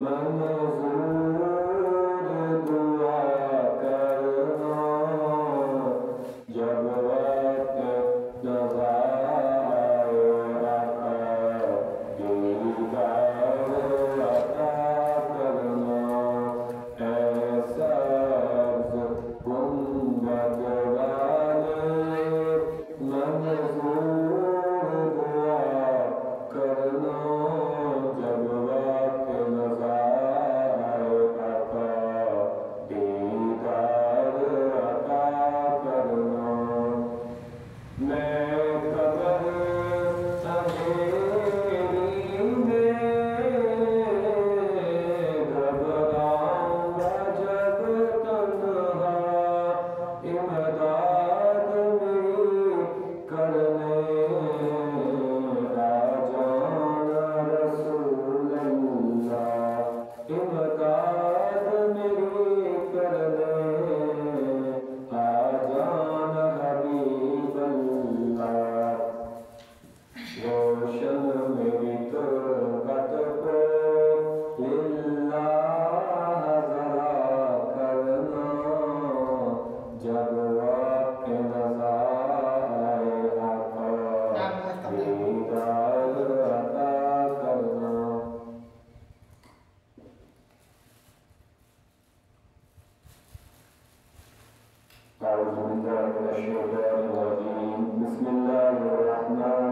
मंजूर दुआ करना जब वक्त नज़ारे आका दीदार अता करना ऐसा गुंबद वाले मंजूर दुआ करना जब वक्त नज़ारे आका दीदार अता करना। मैं कबर अंधेरी में घबराऊंगा जब तन्हा इमदाद मेरी करने आ जाना रसूल अल्लाह इमदाद मेरी करने आ जाना हबीब अल्लाह। रोशन मेरी तुरबत को लिल्लाह ज़रा करना जब वक्त नज़ारे आका दीदार अता करना। أعوذ بالله من الشيطان الرجيم بسم الله الرحمن